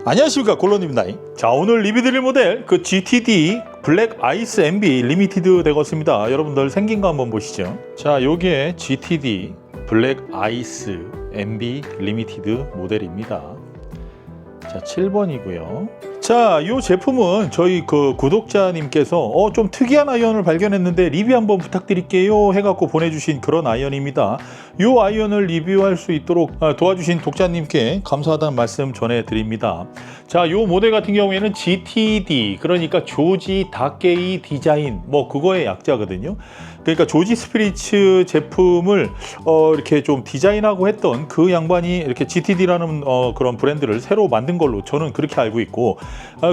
안녕하십니까, 골론입니다. 자, 오늘 리뷰드릴 모델 그 GTD 블랙 아이스 MB 리미티드 되겠습니다. 여러분들 생긴 거 한번 보시죠. 자, 요게 GTD 블랙 아이스 MB 리미티드 모델입니다. 자, 7번이고요. 자, 이 제품은 저희 그 구독자님께서 좀 특이한 아이언을 발견했는데 리뷰 한번 부탁드릴게요 해갖고 보내주신 그런 아이언입니다. 이 아이언을 리뷰할 수 있도록 도와주신 독자님께 감사하다는 말씀 전해드립니다. 자, 이 모델 같은 경우에는 GTD, 그러니까 조지 닷게이 디자인, 뭐 그거의 약자거든요. 그러니까 조지 스피리츠 제품을 이렇게 좀 디자인하고 했던 그 양반이 이렇게 GTD라는 그런 브랜드를 새로 만든 걸로 저는 그렇게 알고 있고,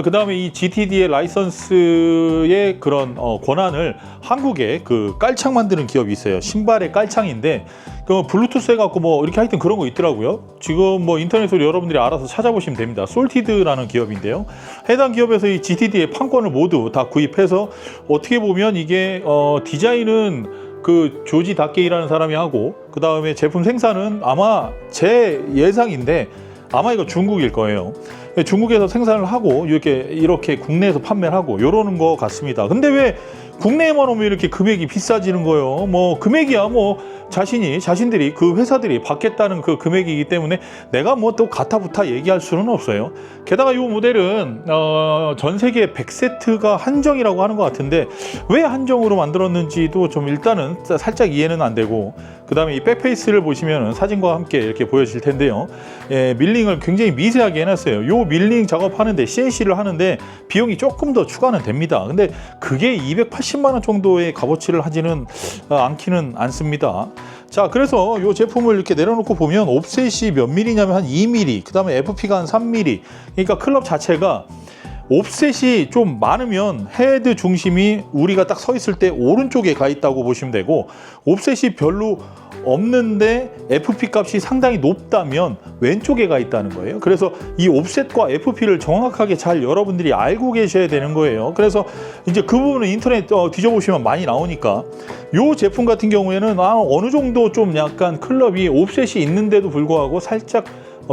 그 다음에 이 GTD의 라이선스의 그런 권한을 한국에 그 깔창 만드는 기업이 있어요. 신발의 깔창인데 그 블루투스 해갖고 뭐 이렇게 하여튼 그런 거 있더라고요. 지금 뭐 인터넷으로 여러분들이 알아서 찾아보시면 됩니다. 솔티드라는 기업인데요. 해당 기업에서 이 GTD의 판권을 모두 다 구입해서 어떻게 보면 이게 디자인은 그 조지 닷게이라는 사람이 하고, 그 다음에 제품 생산은 아마 제 예상인데 아마 이거 중국일 거예요. 중국에서 생산을 하고 이렇게 국내에서 판매를 하고 요러는 거 같습니다. 근데 왜 국내에만 오면 이렇게 금액이 비싸지는 거예요? 뭐 금액이야 뭐 자신들이 그 회사들이 받겠다는 그 금액이기 때문에 내가 뭐 또 가타부타 얘기할 수는 없어요. 게다가 이 모델은 전 세계 100세트가 한정이라고 하는 것 같은데 왜 한정으로 만들었는지도 좀 일단은 살짝 이해는 안 되고, 그 다음에 이 백페이스를 보시면 사진과 함께 이렇게 보여질 텐데요. 밀링을 굉장히 미세하게 해놨어요. 요 밀링 작업하는데 CNC를 하는데 비용이 조금 더 추가는 됩니다. 근데 그게 280만 원 정도의 값어치를 하지는 않기는 않습니다. 자, 그래서 이 제품을 이렇게 내려놓고 보면 옵셋이 몇 mm냐면 한 2mm, 그 다음에 FP가 한 3mm. 그러니까 클럽 자체가 옵셋이 좀 많으면 헤드 중심이 우리가 딱 서 있을 때 오른쪽에 가 있다고 보시면 되고, 옵셋이 별로 없는데 FP 값이 상당히 높다면 왼쪽에 가 있다는 거예요. 그래서 이 옵셋과 FP를 정확하게 잘 여러분들이 알고 계셔야 되는 거예요. 그래서 이제 그 부분은 인터넷 뒤져보시면 많이 나오니까, 이 제품 같은 경우에는 어느 정도 좀 약간 클럽이 옵셋이 있는데도 불구하고 살짝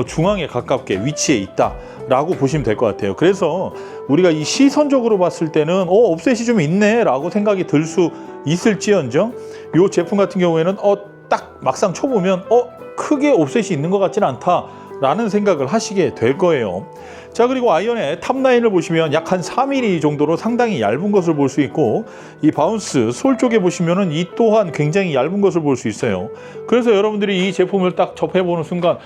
중앙에 가깝게 위치해 있다 라고 보시면 될 것 같아요. 그래서 우리가 이 시선적으로 봤을 때는 옵셋이 좀 있네 라고 생각이 들 수 있을지언정, 이 제품 같은 경우에는 딱 막상 쳐보면 크게 옵셋이 있는 것 같지는 않다 라는 생각을 하시게 될 거예요. 자, 그리고 아이언의 탑라인을 보시면 약 한 4mm 정도로 상당히 얇은 것을 볼 수 있고, 이 바운스 솔 쪽에 보시면은 이 또한 굉장히 얇은 것을 볼 수 있어요. 그래서 여러분들이 이 제품을 딱 접해보는 순간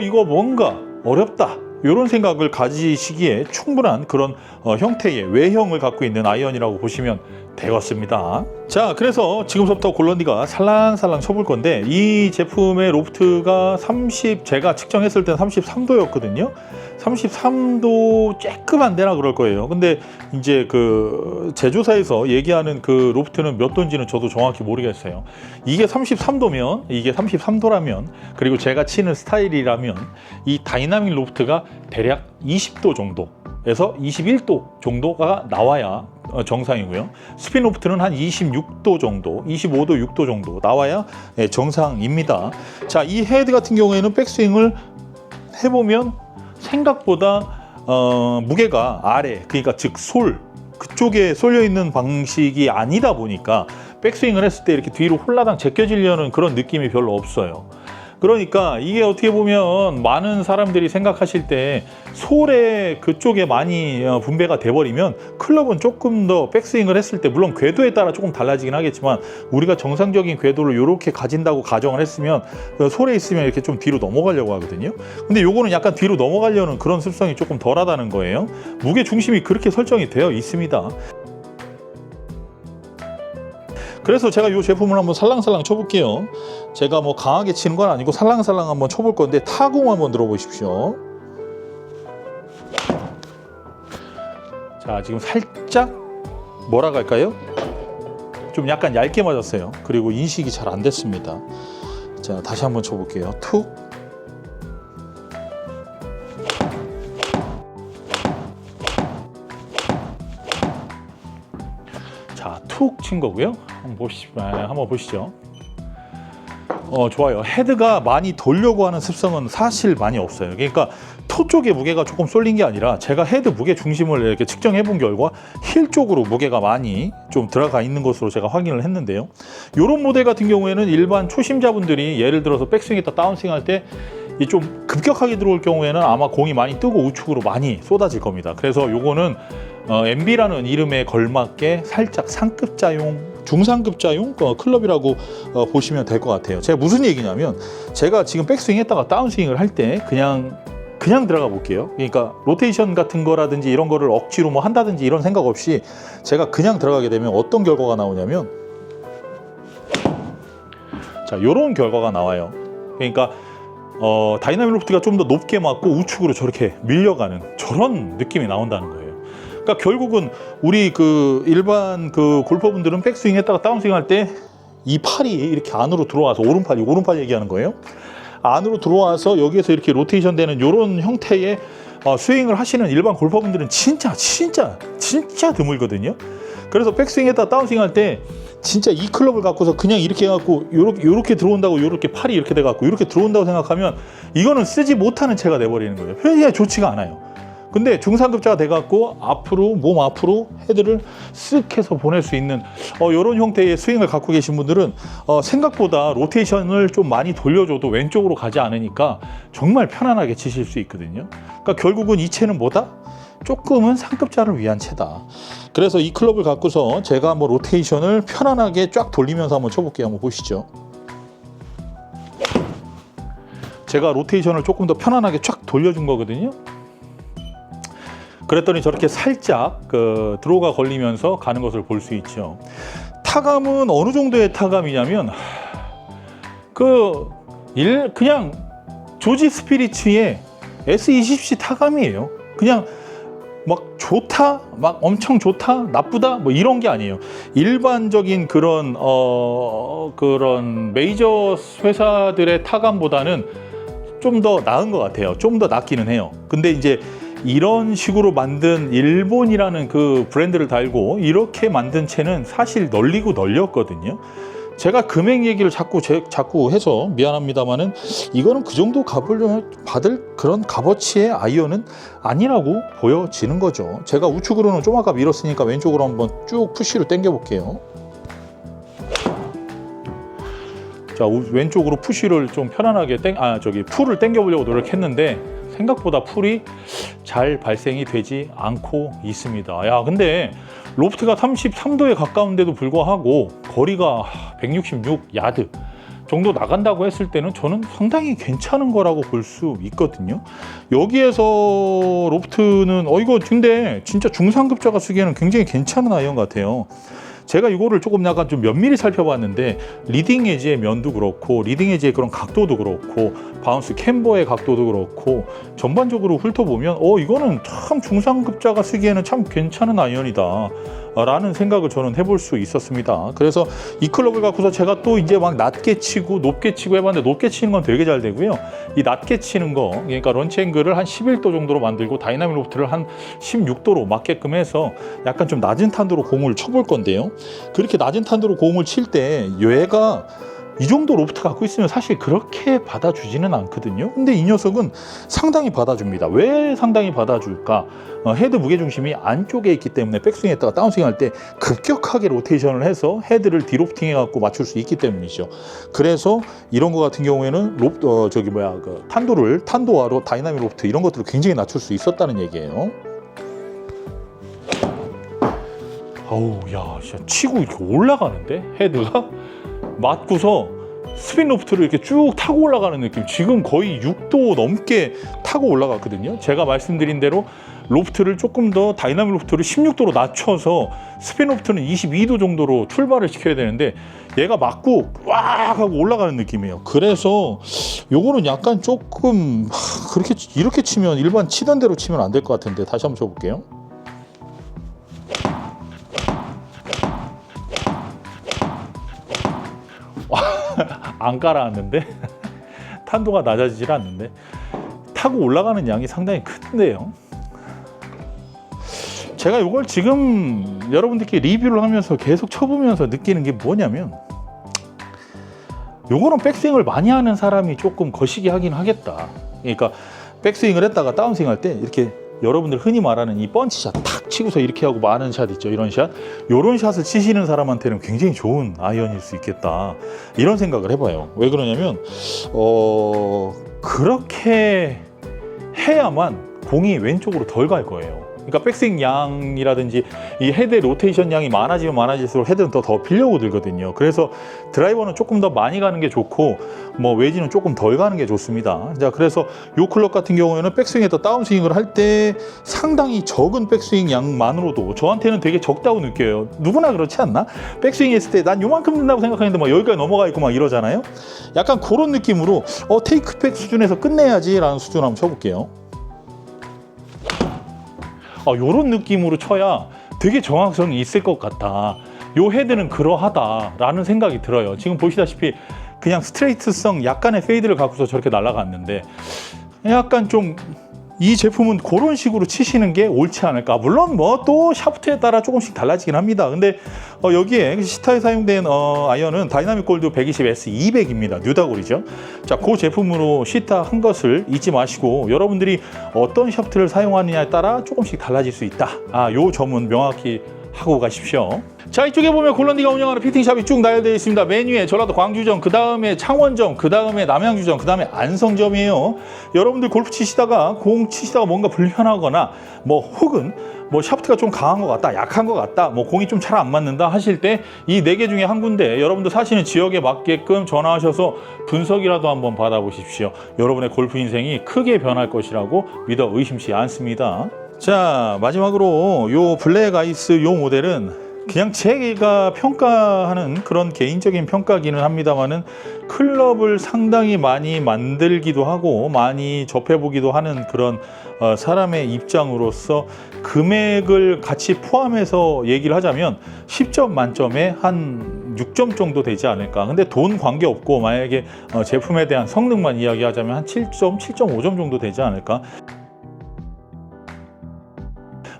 이거 뭔가 어렵다 이런 생각을 가지시기에 충분한 그런 형태의 외형을 갖고 있는 아이언이라고 보시면 되겠습니다. 자, 그래서 지금부터 골런디가 살랑살랑 쳐볼 건데, 이 제품의 로프트가 제가 측정했을 땐 33도였거든요. 33도 조금 안 되나 그럴 거예요. 근데 이제 그 제조사에서 얘기하는 그 로프트는 몇 도인지는 저도 정확히 모르겠어요. 이게 33도면, 이게 33도라면, 그리고 제가 치는 스타일이라면 이 다이나믹 로프트가 대략 20도 정도에서 21도 정도가 나와야 정상이고요. 스핀 로프트는 한 26도 정도, 25도, 6도 정도 나와야 정상입니다. 자, 이 헤드 같은 경우에는 백스윙을 해보면 생각보다 무게가 아래, 그러니까 즉 솔 그쪽에 쏠려 있는 방식이 아니다 보니까 백스윙을 했을 때 이렇게 뒤로 홀라당 제껴지려는 그런 느낌이 별로 없어요. 그러니까 이게 어떻게 보면 많은 사람들이 생각하실 때 솔에 그쪽에 많이 분배가 돼버리면 클럽은 조금 더 백스윙을 했을 때, 물론 궤도에 따라 조금 달라지긴 하겠지만 우리가 정상적인 궤도를 이렇게 가진다고 가정을 했으면 솔에 있으면 이렇게 좀 뒤로 넘어가려고 하거든요. 근데 요거는 약간 뒤로 넘어가려는 그런 습성이 조금 덜하다는 거예요. 무게 중심이 그렇게 설정이 되어 있습니다. 그래서 제가 이 제품을 한번 살랑살랑 쳐볼게요. 제가 뭐 강하게 치는 건 아니고 살랑살랑 한번 쳐볼 건데, 타공 한번 들어보십시오. 자, 지금 살짝 뭐라 할까요? 좀 약간 얇게 맞았어요. 그리고 인식이 잘 안 됐습니다. 자, 다시 한번 쳐볼게요. 툭. 자, 툭 친 거고요. 한번 보시죠. 좋아요. 헤드가 많이 돌려고 하는 습성은 사실 많이 없어요. 그러니까 토 쪽에 무게가 조금 쏠린 게 아니라 제가 헤드 무게 중심을 이렇게 측정해 본 결과 힐 쪽으로 무게가 많이 좀 들어가 있는 것으로 제가 확인을 했는데요. 이런 모델 같은 경우에는 일반 초심자분들이 예를 들어서 백스윙했다 다운스윙 할 때 이 좀 급격하게 들어올 경우에는 아마 공이 많이 뜨고 우측으로 많이 쏟아질 겁니다. 그래서 요거는 MB라는 이름에 걸맞게 살짝 상급자용 중상급자용 클럽이라고 보시면 될 것 같아요. 제가 무슨 얘기냐면 제가 지금 백스윙 했다가 다운스윙을 할 때 그냥 들어가 볼게요. 그러니까 로테이션 같은 거라든지 이런 거를 억지로 뭐 한다든지 이런 생각 없이 제가 그냥 들어가게 되면 어떤 결과가 나오냐면 자, 요런 결과가 나와요. 그러니까 다이나믹 로프트가 좀 더 높게 맞고 우측으로 저렇게 밀려가는 저런 느낌이 나온다는 거예요. 그러니까 결국은 우리 그 일반 그 골퍼분들은 백스윙 했다가 다운스윙 할 때 이 팔이 이렇게 안으로 들어와서 오른팔 얘기하는 거예요. 안으로 들어와서 여기에서 이렇게 로테이션 되는 이런 형태의 스윙을 하시는 일반 골퍼분들은 진짜 드물거든요. 그래서 백스윙 했다가 다운스윙 할 때 진짜 이 클럽을 갖고서 그냥 이렇게 해갖고 요렇게 들어온다고 요렇게 팔이 이렇게 돼갖고 이렇게 들어온다고 생각하면 이거는 쓰지 못하는 채가 돼버리는 거예요. 표현이 좋지가 않아요. 근데 중상급자가 돼갖고 앞으로 몸 앞으로 헤드를 쓱 해서 보낼 수 있는 이런 형태의 스윙을 갖고 계신 분들은 생각보다 로테이션을 좀 많이 돌려줘도 왼쪽으로 가지 않으니까 정말 편안하게 치실 수 있거든요. 그러니까 결국은 이 채는 뭐다? 조금은 상급자를 위한 채다. 그래서 이 클럽을 갖고서 제가 한번 로테이션을 편안하게 쫙 돌리면서 한번 쳐볼게요. 한번 보시죠. 제가 로테이션을 조금 더 편안하게 쫙 돌려준 거거든요. 그랬더니 저렇게 살짝 드로우가 걸리면서 가는 것을 볼 수 있죠. 타감은 어느 정도의 타감이냐면 그냥 조지 스피리츠의 S20C 타감이에요. 그냥 막 좋다, 막 엄청 좋다, 나쁘다 뭐 이런 게 아니에요. 일반적인 그런 메이저 회사들의 타감보다는 좀 더 나은 것 같아요. 좀 더 낫기는 해요. 근데 이제 이런 식으로 만든 일본이라는 그 브랜드를 달고 이렇게 만든 채는 사실 널리고 널렸거든요. 제가 금액 얘기를 자꾸 해서 미안합니다만은 이거는 그 정도 값을 받을 그런 값어치의 아이언은 아니라고 보여지는 거죠. 제가 우측으로는 좀 아까 밀었으니까 왼쪽으로 한번 쭉 푸시로 당겨 볼게요. 자, 왼쪽으로 푸시를 좀 편안하게 풀을 당겨 보려고 노력했는데 생각보다 풀이 잘 발생이 되지 않고 있습니다. 야, 근데 로프트가 33도에 가까운데도 불구하고 거리가 166야드 정도 나간다고 했을 때는 저는 상당히 괜찮은 거라고 볼 수 있거든요. 여기에서 로프트는 이거 근데 진짜 중상급자가 쓰기에는 굉장히 괜찮은 아이언 같아요. 제가 이거를 조금 약간 좀 면밀히 살펴봤는데 리딩 에지의 면도 그렇고 리딩 에지의 그런 각도도 그렇고 바운스 캠버의 각도도 그렇고 전반적으로 훑어보면 이거는 참 중상급자가 쓰기에는 참 괜찮은 아이언이다 라는 생각을 저는 해볼 수 있었습니다. 그래서 이 클럽을 갖고서 제가 또 이제 막 낮게 치고 높게 치고 해봤는데 높게 치는 건 되게 잘 되고요. 이 낮게 치는 거 그러니까 런치 앵글을 한 11도 정도로 만들고 다이나믹 로프트를 한 16도로 맞게끔 해서 약간 좀 낮은 탄도로 공을 쳐볼 건데요. 그렇게 낮은 탄도로 공을 칠 때 얘가 이 정도 로프트 갖고 있으면 사실 그렇게 받아주지는 않거든요. 근데 이 녀석은 상당히 받아줍니다. 왜 상당히 받아줄까? 헤드 무게중심이 안쪽에 있기 때문에 백스윙 했다가 다운스윙 할 때 급격하게 로테이션을 해서 헤드를 디로프팅 해갖고 맞출 수 있기 때문이죠. 그래서 이런 거 같은 경우에는 탄도와로 다이나믹 로프트 이런 것들을 굉장히 낮출 수 있었다는 얘기예요. 어우, 야, 진짜 치고 이렇게 올라가는데 헤드가 맞고서 스핀 로프트를 이렇게 쭉 타고 올라가는 느낌. 지금 거의 6도 넘게 타고 올라갔거든요. 제가 말씀드린 대로 로프트를 조금 더 다이나믹 로프트를 16도로 낮춰서 스핀 로프트는 22도 정도로 출발을 시켜야 되는데 얘가 맞고 와 하고 올라가는 느낌이에요. 그래서 요거는 약간 조금 이렇게 치면 일반 치던 대로 치면 안 될 것 같은데 다시 한번 쳐볼게요. 안 깔아놨는데 탄도가 낮아지질 않는데 타고 올라가는 양이 상당히 큰데요. 제가 이걸 지금 여러분들께 리뷰를 하면서 계속 쳐보면서 느끼는 게 뭐냐면 요거는 백스윙을 많이 하는 사람이 조금 거시기 하긴 하겠다. 그러니까 백스윙을 했다가 다운스윙 할 때 이렇게 여러분들 흔히 말하는 이 펀치샷 탁 치고서 이렇게 하고 마는 샷 있죠. 이런 샷. 요런 샷을 치시는 사람한테는 굉장히 좋은 아이언일 수 있겠다. 이런 생각을 해봐요. 왜 그러냐면 그렇게 해야만 공이 왼쪽으로 덜 갈 거예요. 그러니까 백스윙 양이라든지 이 헤드 로테이션 양이 많아지면 많아질수록 헤드는 더 빌려고 들거든요. 그래서 드라이버는 조금 더 많이 가는 게 좋고 뭐 웨지는 조금 덜 가는 게 좋습니다. 자, 그래서 요 클럽 같은 경우에는 백스윙에서 다운스윙을 할 때 상당히 적은 백스윙 양만으로도 저한테는 되게 적다고 느껴요. 누구나 그렇지 않나? 백스윙 했을 때 난 요만큼 된다고 생각하는데 막 여기까지 넘어가 있고 막 이러잖아요. 약간 그런 느낌으로 테이크백 수준에서 끝내야지 라는 수준 한번 쳐볼게요. 요런 느낌으로 쳐야 되게 정확성이 있을 것 같다. 요 헤드는 그러하다라는 생각이 들어요. 지금 보시다시피 그냥 스트레이트성 약간의 페이드를 갖고서 저렇게 날아갔는데 약간 좀 이 제품은 그런 식으로 치시는 게 옳지 않을까. 물론 뭐 또 샤프트에 따라 조금씩 달라지긴 합니다. 근데 여기에 시타에 사용된 아이언은 다이나믹 골드 120S 200입니다. 뉴다골이죠. 자, 그 제품으로 시타 한 것을 잊지 마시고 여러분들이 어떤 샤프트를 사용하느냐에 따라 조금씩 달라질 수 있다. 요 점은 명확히 하고 가십시오. 자, 이쪽에 보면 골런디가 운영하는 피팅샵이 쭉 나열되어 있습니다. 메뉴에 전라도 광주점, 그 다음에 창원점, 그 다음에 남양주점, 그 다음에 안성점이에요. 여러분들 골프 치시다가 공 치시다가 뭔가 불편하거나 뭐 혹은 뭐 샤프트가 좀 강한 것 같다, 약한 것 같다, 뭐 공이 좀 잘 안 맞는다 하실 때 이 4개 중에 한 군데 여러분들 사시는 지역에 맞게끔 전화하셔서 분석이라도 한번 받아보십시오. 여러분의 골프 인생이 크게 변할 것이라고 믿어 의심치 않습니다. 자, 마지막으로 요 블랙 아이스 요 모델은 그냥 제가 평가하는 그런 개인적인 평가기는 합니다만은 클럽을 상당히 많이 만들기도 하고 많이 접해보기도 하는 그런 사람의 입장으로서 금액을 같이 포함해서 얘기를 하자면 10점 만점에 한 6점 정도 되지 않을까. 근데 돈 관계없고 만약에 제품에 대한 성능만 이야기하자면 한 7점, 7.5점 정도 되지 않을까.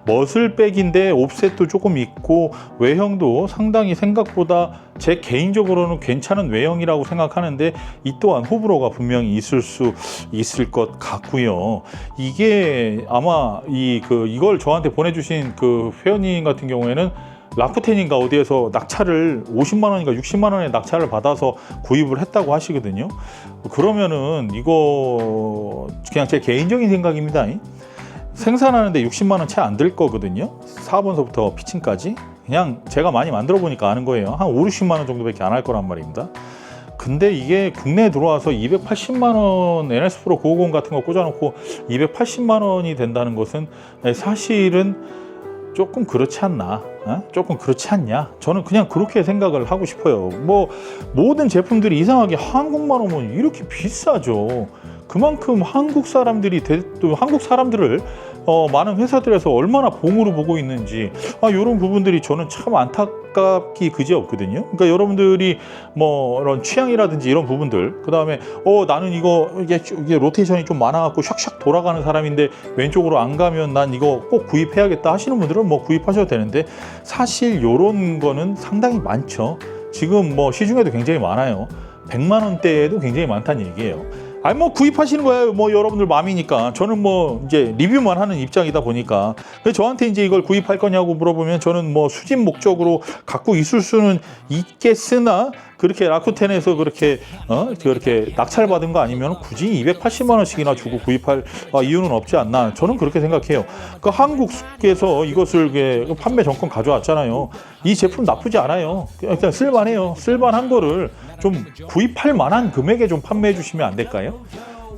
머슬백인데 옵셋도 조금 있고 외형도 상당히 생각보다 제 개인적으로는 괜찮은 외형이라고 생각하는데 이 또한 호불호가 분명히 있을 것 같고요. 이게 아마 이걸 저한테 보내주신 그 회원님 같은 경우에는 라쿠텐인가 어디에서 낙찰을 50만 원인가 60만 원의 낙찰을 받아서 구입을 했다고 하시거든요. 그러면은 이거 그냥 제 개인적인 생각입니다. 생산하는데 60만 원 채 안 들 거거든요. 4번서부터 피칭까지. 그냥 제가 많이 만들어 보니까 아는 거예요. 한 5, 60만 원 정도밖에 안 할 거란 말입니다. 근데 이게 국내에 들어와서 280만 원 NS 프로 950 같은 거 꽂아놓고 280만 원이 된다는 것은 사실은 조금 그렇지 않나? 조금 그렇지 않냐? 저는 그냥 그렇게 생각을 하고 싶어요. 뭐 모든 제품들이 이상하게 한국만 오면 이렇게 비싸죠. 그만큼 한국 사람들이 또 한국 사람들을 많은 회사들에서 얼마나 봉으로 보고 있는지 이런 부분들이 저는 참 안타깝기 그지없거든요. 그러니까 여러분들이 뭐 이런 취향이라든지 이런 부분들, 그 다음에 나는 이게 로테이션이 좀 많아갖고 샥샥 돌아가는 사람인데 왼쪽으로 안 가면 난 이거 꼭 구입해야겠다 하시는 분들은 뭐 구입하셔도 되는데 사실 이런 거는 상당히 많죠. 지금 뭐 시중에도 굉장히 많아요. 100만 원대에도 굉장히 많다는 얘기예요. 뭐 구입하시는 거예요. 뭐 여러분들 마음이니까. 저는 뭐 이제 리뷰만 하는 입장이다 보니까. 저한테 이제 이걸 구입할 거냐고 물어보면 저는 뭐 수집 목적으로 갖고 있을 수는 있겠으나 그렇게 라쿠텐에서 그렇게 낙찰받은 거 아니면 굳이 280만 원씩이나 주고 구입할 이유는 없지 않나. 저는 그렇게 생각해요. 한국에서 이것을 판매 정권 가져왔잖아요. 이 제품 나쁘지 않아요. 일단 쓸만해요. 쓸만한 거를 좀 구입할 만한 금액에 좀 판매해 주시면 안 될까요?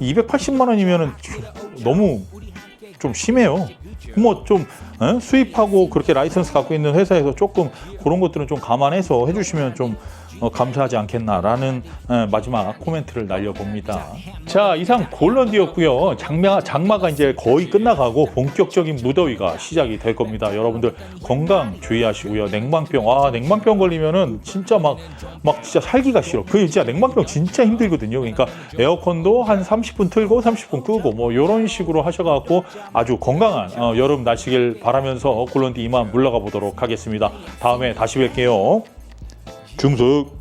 280만 원이면은 너무 좀 심해요. 뭐 좀 수입하고 그렇게 라이선스 갖고 있는 회사에서 조금 그런 것들은 좀 감안해서 해주시면 좀 감사하지 않겠나라는 마지막 코멘트를 날려봅니다. 자, 이상 골런디였고요. 장마가 이제 거의 끝나가고 본격적인 무더위가 시작이 될 겁니다. 여러분들 건강 주의하시고요. 냉방병 걸리면은 진짜 막 진짜 살기가 싫어. 진짜 냉방병 진짜 힘들거든요. 그러니까 에어컨도 한 30분 틀고 30분 끄고 뭐 이런 식으로 하셔갖고 아주 건강한 여름 나시길 바라면서 골런디 이만 물러가 보도록 하겠습니다. 다음에 다시 뵐게요. 중숙.